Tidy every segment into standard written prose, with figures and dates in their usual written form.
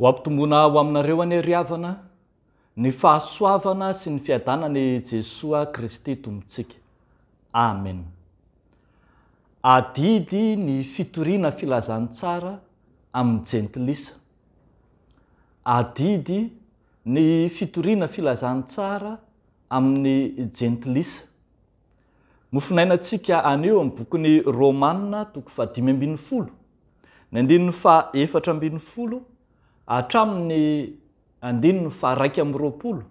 Ho ampitombona ho aminareo any riavana ny fahasoavana sy ny fiadanany Jesoa Kristy tompontsika. Amen. Adidy ny fitoriana filazantsara amin'ny jentilisa. Adidy ny fitoriana filazantsara amin'ny jentilisa. Nofinainantsika aneo amin'ny bokin'ny Romanina toko 5:10, ny 4:40 hatramin'ny 2:20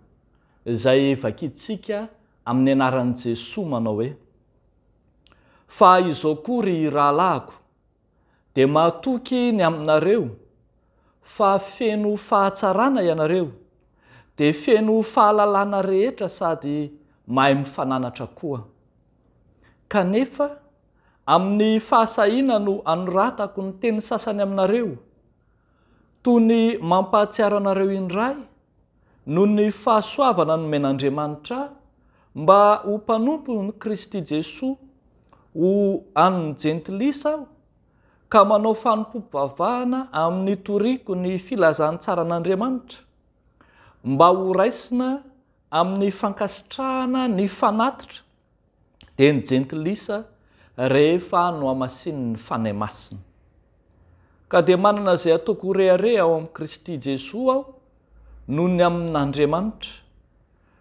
izay vakitsika amin'ny anaran'i Jesoa manao hoe: fa izao kory rahalahiko dia mahatoky ny aminareo fa feno fahatsarana ianareo dia feno fahalalana rehetra sady mahay mifananatra koa. Kanefa amin'ny fahasahiana no anoratako ny teny sasany aminareo toy ny mampahatsiaro anareo indray noho ny fahasoavana nomen'Andriamanitra mba ho mpanompo ny Kristy Jesoa ho an'ny jentilisa ka manao fanompoam-pivavahana amin'ny toriko ny filazantsara an'Andriamanitra mba ho raisina amin'ny fankasitrahana ny fanatitra dia ny jentilisa rehefa no amasin'ny fanahy masina. Ka dia manana izay ataoko reare ao amin'ny Kristy Jesoa aho noho ny amin'Andriamanitra,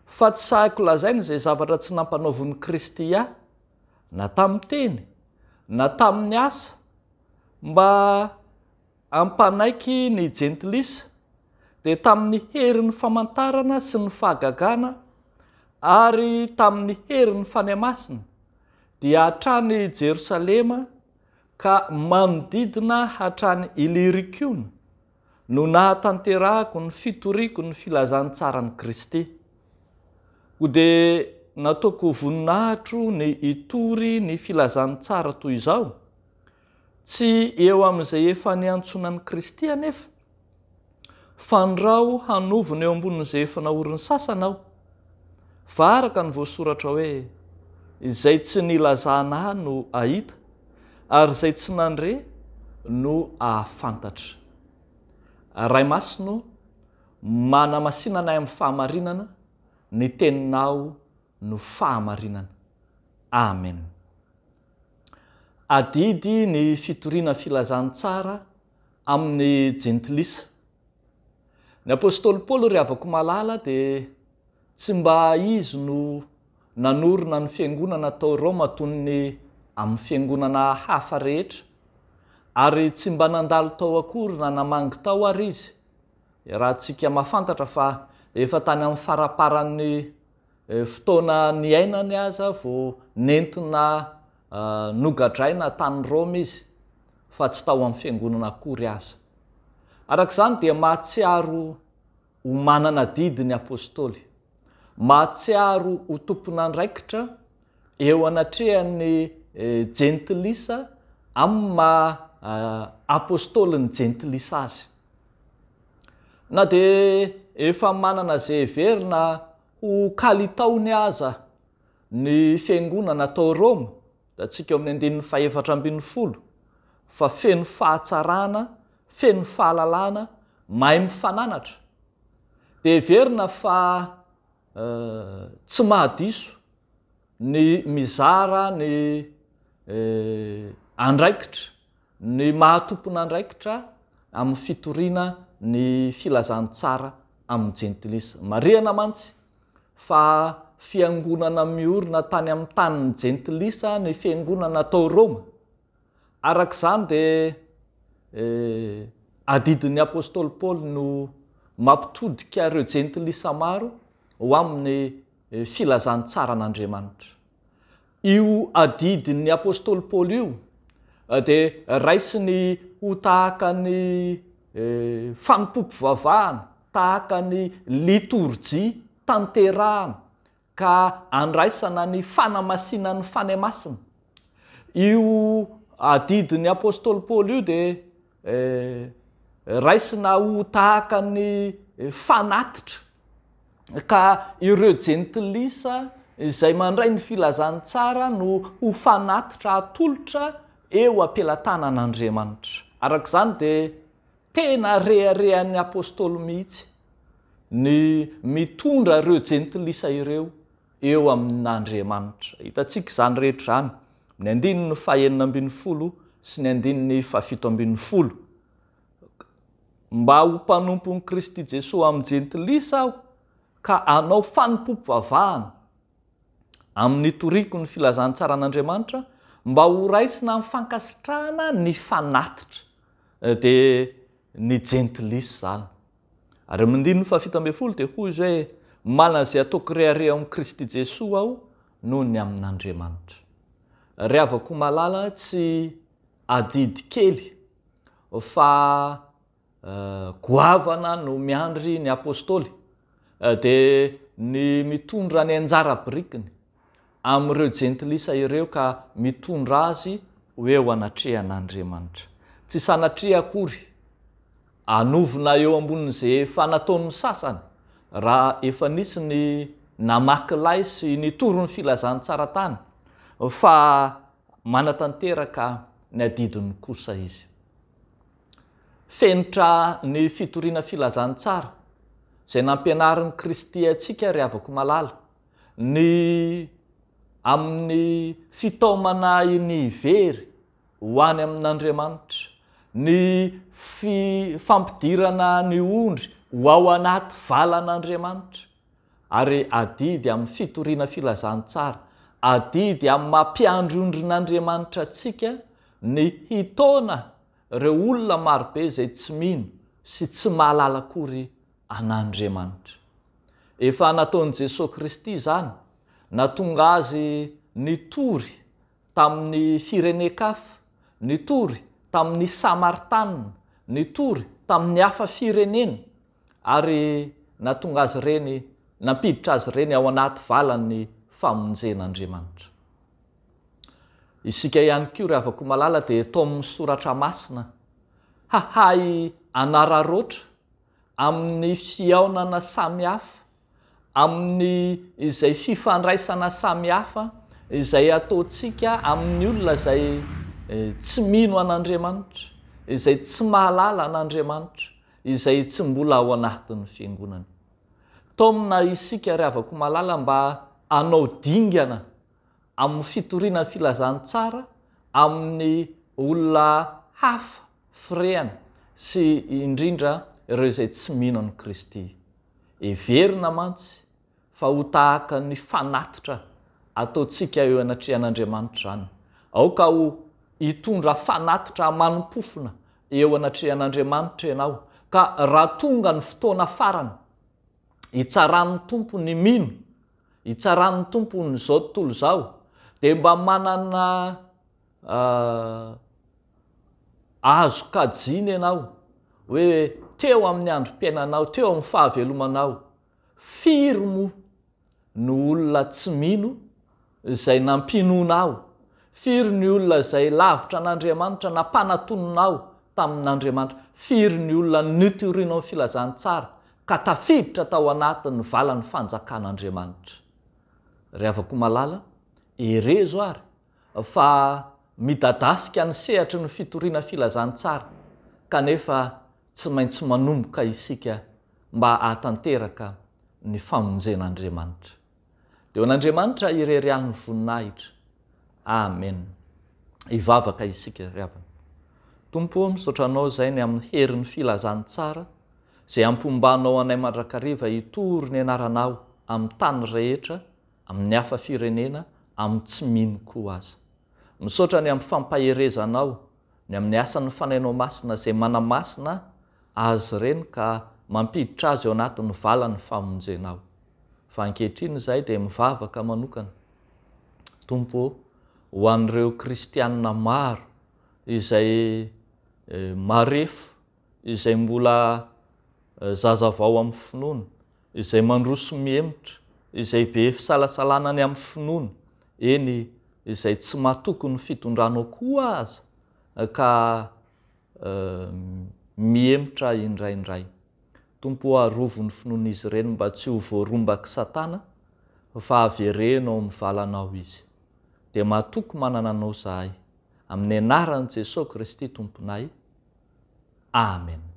fa tsy sahiko lazaina izay zavatra tsy nampanaovon'i Kristy ahy na tamin'ny teny na tamin'ny asa mba ampanaiky ny jentilisa dia tamin'ny herin'ny famantarana sy ny fahagagana ary tamin'ny herin'ny fanahy masina dia hatrany Jerosalema ka manodidina hatrany Ilirikiona no nahatanterahako ny fitoriako ny filazantsarany Kristy. Ho dia nataoko voninahitro ny hitory ny filazantsara toy izao, tsy eo amin'izay efa niantsonan'i Kristy anefa, fa ndrao hanovona eo ambonin'izay efa naoriny sasana aho. Fa araka ny voasoratra hoe: izay tsy nilazana ahy no ahita, ary izay tsy nandre no ahafantatra. Ray masino, manamasinanay amin'ny fahamarinana, ny teninao no fahamarinana. Amen. Adidy ny fitoriana filazantsara amin'ny jentilisa. Ny apôstôly Paoly ry havako malala dia tsy mba izy no nanorina ny fiangonana tao Roma toy ny amin'ny fiangonana hafa rehetra, ary tsy mba nandalo tao akory na namangy tao ary izy. Raha tsika mahafantatra fa efa tany amin'ny faraparan'ny fotoana niainany aza vao nentina nogadraina tany Roma izy, fa tsy tao amin'ny fiangonana akory aza. Arak'izany dia mahatsiaro ho manana didy ny apôstôly, mahatsiaro ho tompon'andraikitra eo anatrehan'ny jentilisa amin'ny maha apôstôly ny jentilisa azy. Na dia efa manana izay heverina ho kalitaony aza ny fiangonana tao Roma, da tsika eo amin'ny 4:40, fa feno fahatsarana, feno fahalalana, mahay mifananatra, dia heverina fa tsy mahadiso ny mizara ny andraikitra, ny mahatompon'andraikitra amin'ny fitoriana ny filazantsara amin'ny jentilisa. Marihana mantsy fa fiangonana miorina tany amin'ny tanin'ny jentilisa ny fiangonana tao Roma. Arak'izany dia adidin'ny apôstôly Paoly no mampitodika ireo jentilisa maro ho amin'ny filazantsara an'Andriamanitra. Io adidin'ny apôstôly Paoly io dia raisiny ho tahaka ny fanompoam-pivavahana, tahaka ny liturjia tanterahana ka andraisana ny fanamasinan'ny fanahy masina. Io adidin'ny apôstôly Paoly io dia raisina ho tahaka ny fanatitra ka ireo jentilisa izay mandray ny filazantsara no ho fanatitra atolotra eo ampelantanan'Andriamanitra. Arak'izany dia tena reharehan'ny apôstôly mihitsy ny mitondra ireo jentilisa ireo eo amin'Andriamanitra. Hitantsika izany rehetra zany ny 9:40 sy ny 9:70. Mba ho mpanompon'i Kristy Jesosy amin'ny jentilisa aho ka anao fanompompivavahana amin'ny toriko ny filazantsara an'Andriamanitra mba ho raisina amin'ny fankasitrahana ny fanatitra dia ny jentilisa zany. Ary amin'ny 9:70 dia hoy izy hoe malana izay ataoko rehareha amin'ny Kristy Jesosy aho noho ny amin'Andriamanitra. Rehavako malala tsy adidy kely fa goavana no miandry ny apôstôly dia ny mitondra ny anjara birikiny amin'ireo jentilisa ireo ka mitondra azy ho eo anatrehan'Andriamanitra. Tsy sanatria akory anovina eo ambonin'izay efa nataon'ny sasany raha efa nisy ny namakilay sy nitoro ny filazantsara tany, fa manatanteraka ny adidiny kosa izy. Fenitra ny fitoriana filazantsara izay nampianarin'ny Kristy atsika rehavako malala ny amin'ny fitaomana ny ivery ho any amin'Andriamanitra, ny fampidirana ny ondry ho ao anaty valan'Andriamanitra, ary adidy amin'ny fitoriana filazantsara, adidy amin'ny mampiandrondrin'Andriamanitra atsika ny hitaona ireo olona marobe izay tsy mino sy tsy mahalala akory an'Andriamanitra. Efa nataon'i Jesosy Kristy zany, natonga azy nitory tamin'ny firenen-kafa, nitory tamin'ny Samaritana, nitory tamin'ny hafa firenena, ary natonga azy ireny, nampiditra azy ireny ao anaty valan'ny famonjen'Andriamanitra. Isika ihany koa rehavako malala dia tao amin'ny soratra masina hahay anararoatra amin'ny fiaonana samihafa, amin'ny izay fifandraisana samihafa izay ataontsika amin'ny olona izay tsy mino an'Andriamanitra, izay tsy mahalala an'Andriamanitra, izay tsy mbola ao anatin'ny fiangonana. Taomina isika rehavako malala mba anao dingana amin'ny fitoriana filazantsara amin'ny olona hafa firehana sy indrindra ireo izay tsy mino an'i Kristy. Everina mantsy fa ho tahaka ny fanatitra ataontsika eo anatrehan'Andriamanitra zany. Aoka ho hitondra fanatitra manompofona eo anatrehan'Andriamanitra ianao, ka raha tonga ny fotoana farany hitsaran'ny tompo ny mino, hitsaran'ny tompo ny zao tontolo zao, dia mba manana azo kajiana ianao hoe teo amin'ny androm-piainanao, teo amin'ny fahavelomanao, firy moa ny olona tsy mino izay nampinoanao, firy ny olona izay lavitra an'Andriamanitra nampanatononao tamin'Andriamanitra, firy ny olona nitorianao amin'ny filazantsara ka tafiditra tao anatin'ny valan'ny fanjakan'Andriamanitra. Rehavako malala, erezo ary fa midadasika ny sehatry ny fitoriana filazantsara, kanefa tsy maintsy manomboka isika mba hatanteraka ny famonjen'Andriamanitra. Dia an'Andriamanitra irerian'ny voninahitra. Amen. Ivavaka isika ry havana. Tompo, misaotra anao izay ny amin'ny herin'ny filazantsara izay ampombanao anay mandrakariva hitory ny anaranao amin'ny tany rehetra, amin'ny hafa firenena, amin'ny tsy mino koa aza. Misaotra ny amin'ny fampaherezanao, ny amin'ny asan'ny fanainao masina izay manamasina azy ireny ka mampiditra azy eo anatin'ny valan'ny famonjenao. Fa ankehitriny izay dia mivavaka manokana. Tompo, ho an'ireo kristianina maro izay marefo, izay mbola zazavao amin'ny finoana, izay mandroso mihemitra, izay be fisalasalana ny amin'ny finoana, eny izay tsy mahatoky ny fitondranao koa aza ka mihemitra indraindray. Tompo, arovo ny finoan'izy ireny mba tsy ho voarombaky Satana, fa averenao amin'ny valanao izy. Dia mahatoky manana anao zahay. Amin'ny anaran'i Jesosy Kristy Tomponay. Amen.